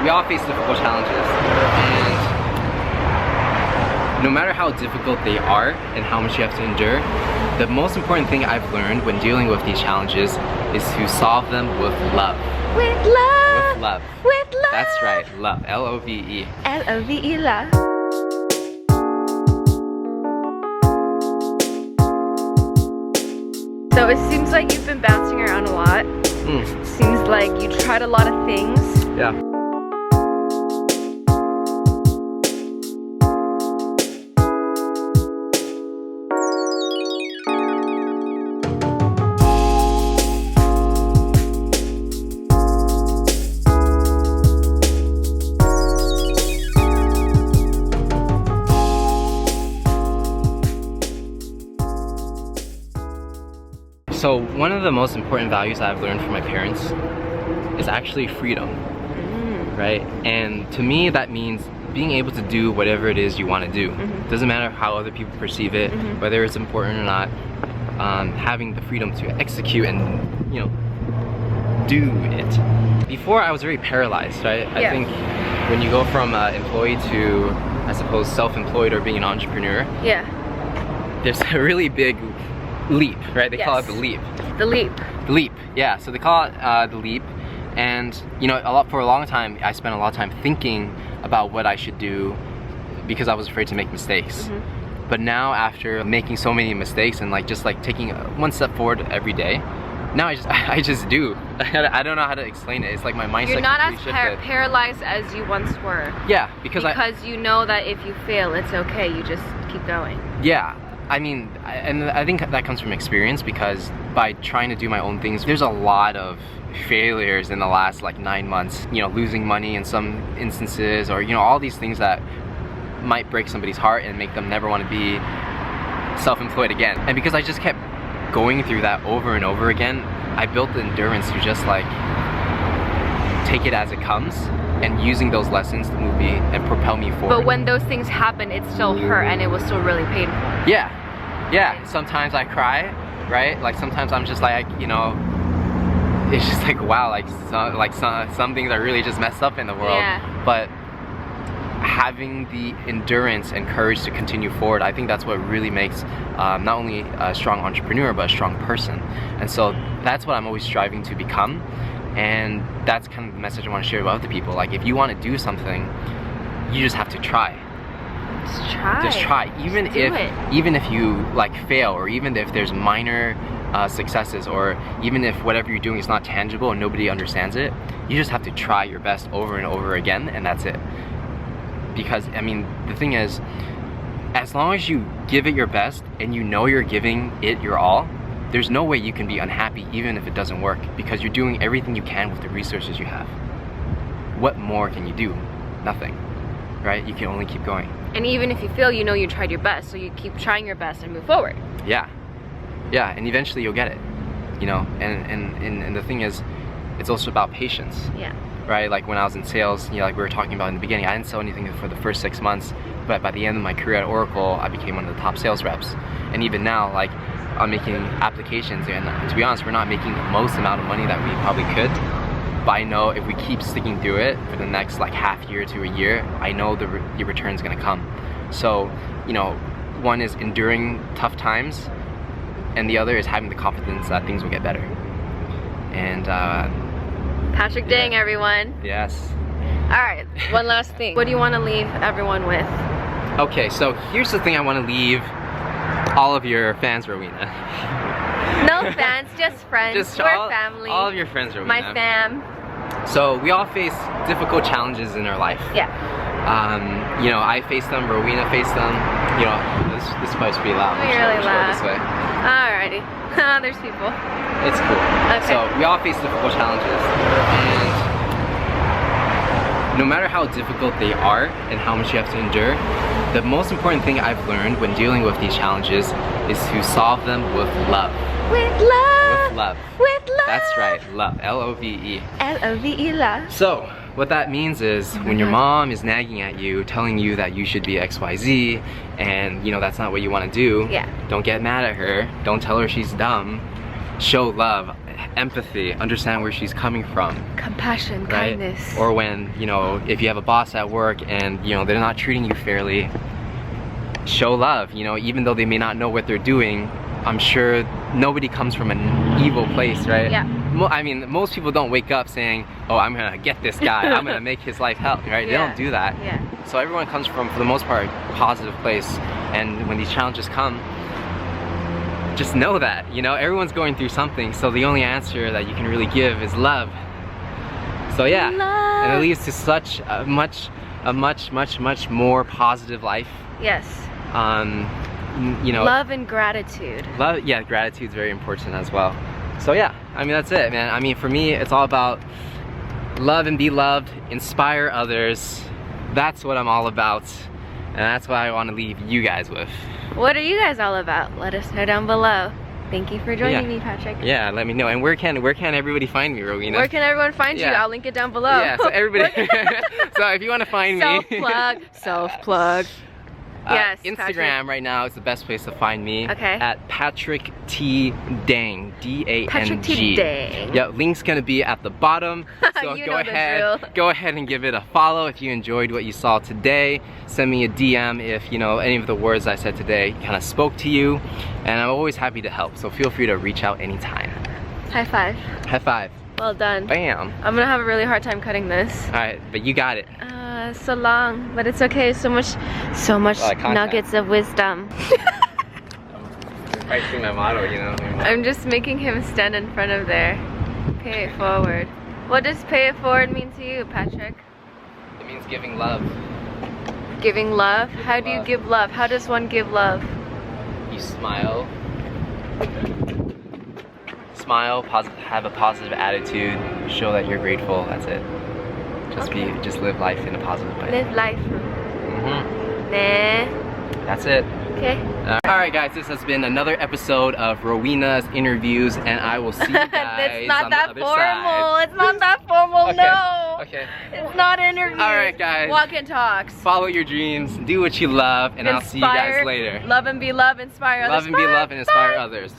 we all face difficult challenges, and no matter how difficult they are and how much you have to endure, the most important thing I've learned when dealing with these challenges is to solve them with love. With love. With love. With love. That's right, love. L-O-V-E. L-O-V-E, love. So it seems like you've been bouncing around a lot. Seems like you tried a lot of things. Yeah. So one of the most important values I've learned from my parents is actually freedom, right? And to me that means being able to do whatever it is you want to do. Doesn't matter how other people perceive it, whether it's important or not. Having the freedom to execute and, you know, do it. Before I was very paralyzed, right? I think when you go from employee to, I suppose, self-employed or being an entrepreneur, there's a really big leap, right? They call it the leap. The leap. The leap, yeah. So they call it the leap, and you know, for a long time, I spent a lot of time thinking about what I should do because I was afraid to make mistakes. But now, after making so many mistakes and just taking one step forward every day, now I just do. I don't know how to explain it. It's like my mindset. You're not as paralyzed as you once were. Yeah, because you know that if you fail, it's okay. You just keep going. Yeah. I mean, and I think that comes from experience, because by trying to do my own things, there's a lot of failures in the last 9 months. You know, losing money in some instances, or you know, all these things that might break somebody's heart and make them never want to be self-employed again. And because I just kept going through that over and over again, I built the endurance to just take it as it comes, and using those lessons to move me and propel me forward. But when those things happen, it still hurt and it was still really painful. Yeah. Sometimes I cry, right? Sometimes I'm just you know, it's just wow, some things are really just messed up in the world. But having the endurance and courage to continue forward, I think that's what really makes not only a strong entrepreneur, but a strong person. And so that's what I'm always striving to become. And that's kind of the message I want to share with other people. If you want to do something, you just have to try. Just try. Even if you fail, or even if there's minor successes, or even if whatever you're doing is not tangible and nobody understands it, you just have to try your best over and over again, and that's it. Because I mean, the thing is, as long as you give it your best and you know you're giving it your all, there's no way you can be unhappy even if it doesn't work, because you're doing everything you can with the resources you have. What more can you do? Nothing, right? You can only keep going. And even if you fail, you know you tried your best, so you keep trying your best and move forward. Yeah, and eventually you'll get it, you know. And the thing is, it's also about patience. Right? When I was in sales, you know, we were talking about in the beginning, I didn't sell anything for the first 6 months, but by the end of my career at Oracle, I became one of the top sales reps. And even now, I'm making applications, and to be honest, we're not making the most amount of money that we probably could, but I know if we keep sticking through it for the next half year to a year, I know the return's gonna come. So, you know, one is enduring tough times, and the other is having the confidence that things will get better. And Patrick Dang, everyone. Yes. Alright, one last thing. What do you want to leave everyone with? Okay, so here's the thing I want to leave all of your fans, Rowena. No fans, just friends. We're family. All of your friends, Rowena. My fam. So we all face difficult challenges in our life. You know, I face them, Rowena faced them. You know, this part's pretty loud. We really loud. This way. Alrighty. There's people. It's cool. Okay. So we all face difficult challenges, and no matter how difficult they are and how much you have to endure, the most important thing I've learned when dealing with these challenges is to solve them with love. With love. With love. With love. That's right, love. L-O-V-E. L-O-V-E, love. So what that means is when your mom is nagging at you, telling you that you should be XYZ, and you know that's not what you want to do, don't get mad at her. Don't tell her she's dumb. Show love. empathy, understand where she's coming from. Compassion, right? kindness. Or when, you know, if you have a boss at work and, you know, they're not treating you fairly, show love, you know, even though they may not know what they're doing. I'm sure nobody comes from an evil place, right? Yeah. I mean, most people don't wake up saying, oh, I'm gonna get this guy, I'm gonna make his life hell, right? Yeah. They don't do that. Yeah. So everyone comes from, for the most part, a positive place. And when these challenges come, just know that, you know, everyone's going through something, so the only answer that you can really give is love. So yeah, love. And it leads to such a much more positive life. Yes. You know, love and gratitude. Love, yeah, gratitude is very important as well. So yeah, I mean, that's it, man. I mean, for me, it's all about love and be loved, inspire others. That's what I'm all about, and that's what I want to leave you guys with. What are you guys all about? Let us know down below. Thank you for joining me, Patrick. Yeah, let me know. And where can everybody find me, Rowena? Where can everyone find you? I'll link it down below. Yeah, so everybody. So if you want to find me. Self-plug. Yes, Instagram Patrick. right now is the best place to find me. Okay. At Patrick T. Dang, D-A-N-G. Patrick T. Dang. Yeah, link's gonna be at the bottom. So go ahead and give it a follow if you enjoyed what you saw today. Send me a DM if, you know, any of the words I said today kind of spoke to you. And I'm always happy to help, so feel free to reach out anytime. High five. High five. Well done. Bam. I'm gonna have a really hard time cutting this. Alright, but you got it. So long, but it's okay. So much nuggets of wisdom. I see my motto, you know. I'm just making him stand in front of there. Pay it forward. What does pay it forward mean to you, Patrick? It means giving love. Giving love? How do you give love? How does one give love? You smile. Smile, have a positive attitude, show that you're grateful, that's it. Just live life in a positive way. Live life. Nah. That's it. Okay. Alright guys, this has been another episode of Rowena's interviews, and I will see you guys It's not on that the other formal. side. It's not that formal, Okay. no. Okay. It's not interviews. Alright guys. Walk and talks. Follow your dreams, do what you love, and I'll see you guys later. Love and be love, inspire others. Love and be love and inspire others.